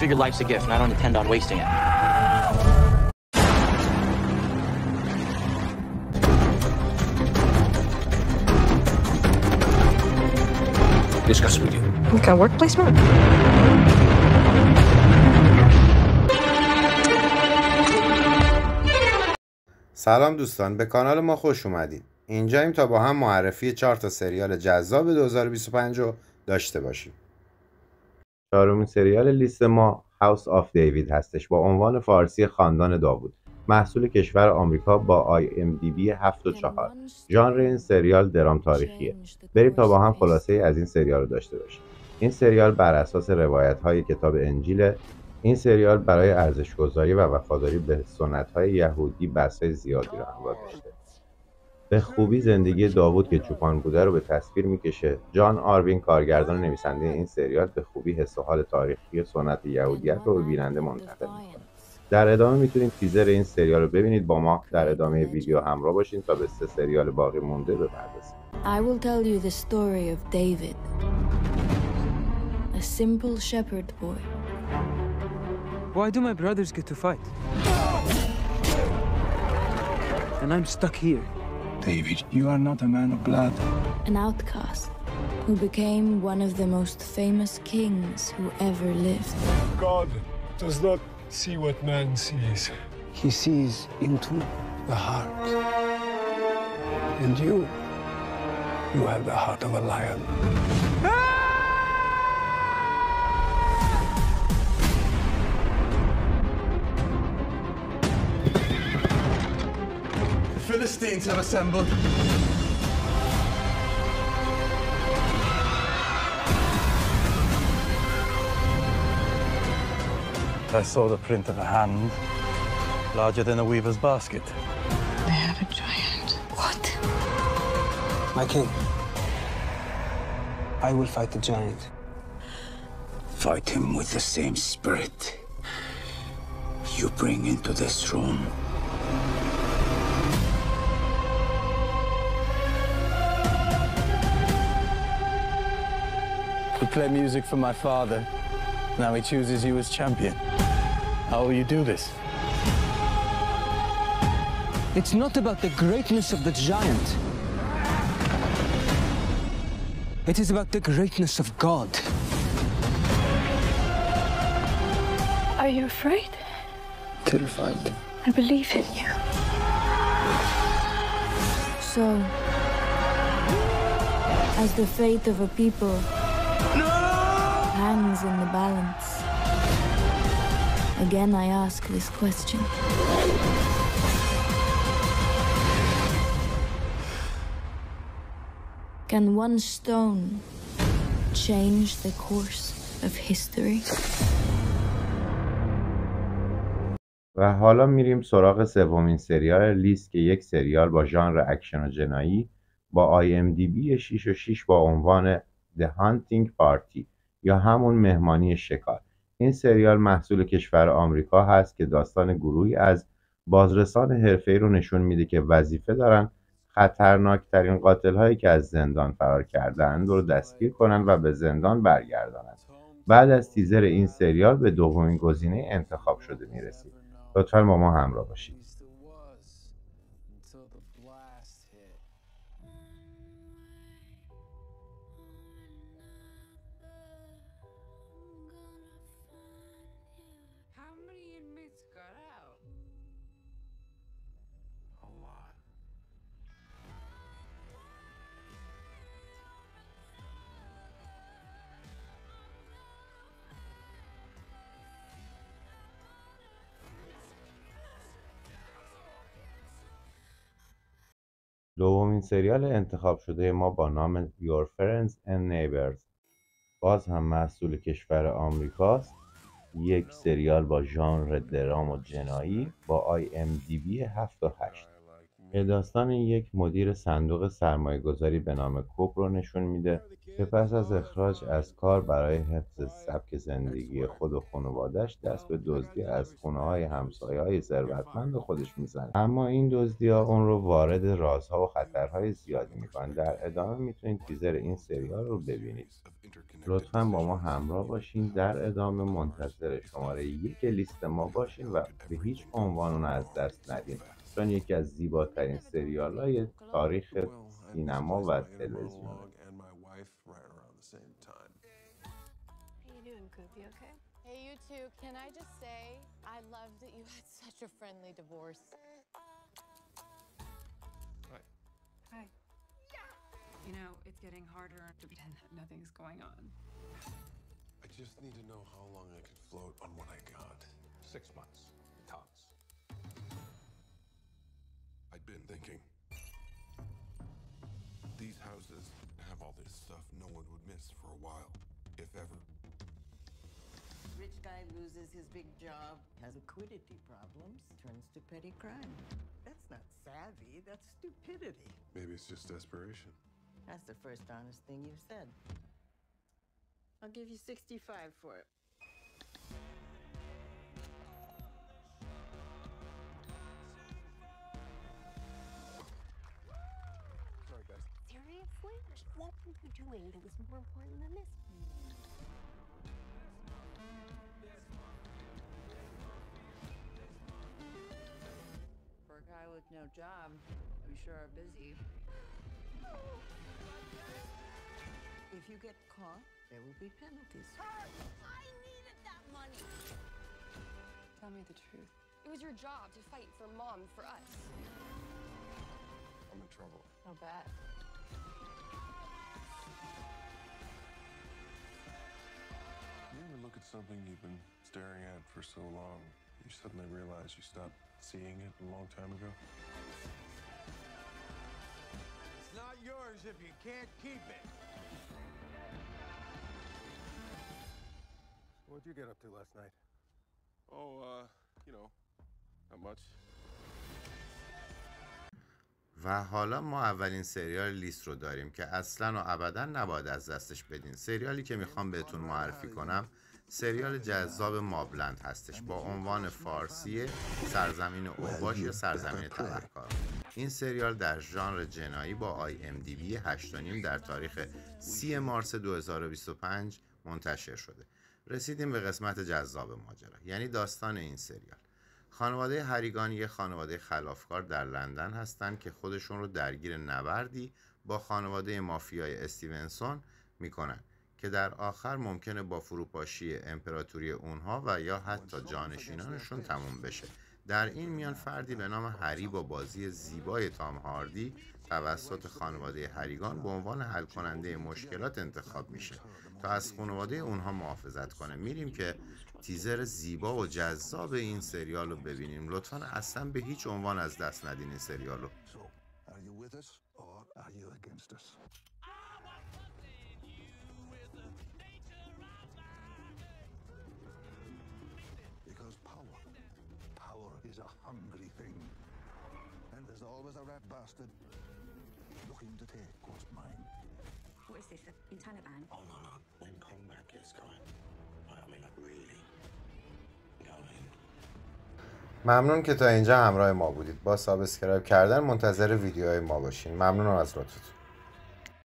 figured life's a gift, and I don't intend on wasting it. Discuss with you. Like a work placement? سلام دوستان، به کانال ما خوش اومدید. اینجاییم تا با هم معرفی 4 تا سریال جذاب 2025 رو داشته باشیم. چهارمین سریال لیست ما هاوس آف دیوید هستش با عنوان فارسی خاندان داوود. محصول کشور آمریکا با IMDb 7.4. ژانر این سریال درام تاریخیه. بریم تا با هم خلاصه از این سریال رو داشته باشیم. این سریال بر اساس روایت‌های کتاب انجیل. این سریال برای ارزش‌گذاری و وفاداری به سنت‌های یهودی بحث‌های زیادی رو همراه داشته. به خوبی زندگی داوود که چوپان بوده رو به تصویر میکشه. جان آروین کارگردان و نویسنده این سریال به خوبی حس و حال تاریخی سنت یهودیت رو به بیننده منتقل میکنه. در ادامه میتونید تیزر این سریال رو ببینید. با ما در ادامه ویدیو همراه باشین تا به 3 سریال باقی مونده بپردازیم. I will tell you the story of David, a simple shepherd boy. Why do my brothers get to fight? And I'm stuck here. David, you are not a man of blood. An outcast who became one of the most famous kings who ever lived. God does not see what man sees. He sees into the heart. And you have the heart of a lion. Philistines have assembled. I saw the print of a hand larger than a weaver's basket. They have a giant. What? My king, I will fight the giant. Fight him with the same spirit you bring into this room. You play music for my father. Now he chooses you as champion. How will you do this? It's not about the greatness of the giant. It is about the greatness of God. Are you afraid? Terrified. I believe in you. So, as the fate of a people hangs in the balance, again I ask this question. Can one stone change the course of history? و حالا میریم سراغ سومین سریال لیست که یک سریال با ژانر اکشن و جنایی با IMDb 6.6 با عنوان The Hunting Party یا همون مهمانی شکار. این سریال محصول کشور آمریکا هست که داستان گروهی از بازرسان حرفه‌ای رو نشون میده که وظیفه دارن خطرناکترین قاتل‌هایی که از زندان فرار کردند رو دستگیر کنن و به زندان برگردانند. بعد از تیزر این سریال به دومین گزینه انتخاب شده میرسید. لطفاً با ما همراه باشید. دومین سریال انتخاب شده ما با نام Your Friends and Neighbors باز هم محصول کشور آمریکاست. یک سریال با ژانر درام و جنایی با IMDb 7.8. که داستان یک مدیر صندوق سرمایه گذاری به نام کوب رو نشون میده که پس از اخراج از کار برای حفظ سبک زندگی خود و خانواده‌اش دست به دزدی از خونه‌های همسایه‌های ثروتمند خودش میزنه. اما این دزدی‌ها اون رو وارد رازها و خطرهای زیادی میکنن. در ادامه میتونید تیزر این سریال رو ببینید. لطفاً با ما همراه باشین. در ادامه منتظر شماره 1 لیست ما باشین و به هیچ عنوان اون از دست ندین، چون یکی از زیباترین سریال‌های تاریخ سینما و تلویزیون. Hey, you two, can I just say, I loved that you had such a friendly divorce. Hi. You know, it's getting harder to pretend that nothing's going on. I just need to know how long I can float on what I got. 6 months, tops. I'd been thinking. These houses have all this stuff no one would miss for a while, if ever. Rich guy loses his big job, has liquidity problems, turns to petty crime. That's not savvy, that's stupidity. Maybe it's just desperation. That's the first honest thing you've said. I'll give you 65 for it. Sorry, guys. Seriously? What were you doing that was more important than this? For a guy with no job, we sure are busy. If you get caught, there will be penalties. I needed that money. Tell me the truth. It was your job to fight for Mom, for us. I'm in trouble. I'll bet. You ever look at something you've been staring at for so long, you suddenly realize you stopped seeing it a long time ago? It's not yours if you can't keep it. What'd you get up to last night? Oh, you know, not much. و حالا ما اولین سریال لیست رو داریم که اصلاً و ابداً نباید از دستش بدین. سریالی که میخوام بهتون معرفی کنم سریال جذاب مابلند هستش با عنوان فارسی سرزمین اوباش یا سرزمین تبهکاران. این سریال در ژانر جنایی با IMDb 8.5 در تاریخ 30 مارس 2025 منتشر شده. رسیدیم به قسمت جذاب ماجرا، یعنی داستان این سریال. خانواده هریگان یک خانواده خلافکار در لندن هستند که خودشون رو درگیر نبردی با خانواده مافیای استیونسون میکنن که در آخر ممکنه با فروپاشی امپراتوری اونها و یا حتی جانشینانشون تموم بشه. در این میان فردی به نام هری با بازی زیبای تام هاردی توسط خانواده هریگان به عنوان حل کننده مشکلات انتخاب میشه تا از خانواده اونها محافظت کنه. میریم که تیزر زیبا و جذاب این سریال رو ببینیم. لطفاً اصلا به هیچ عنوان از دست ندین این سریال رو. Is a hungry thing, and there's always a rat bastard looking to take what's mine. What is this, in Taliban? Oh no, when combat gets going, I mean like really going. ممنون که تا اینجا همراه ما بودید. با سابسکرایب کردن منتظر ویدیوهای ما باشین. ممنونم از لطفتون.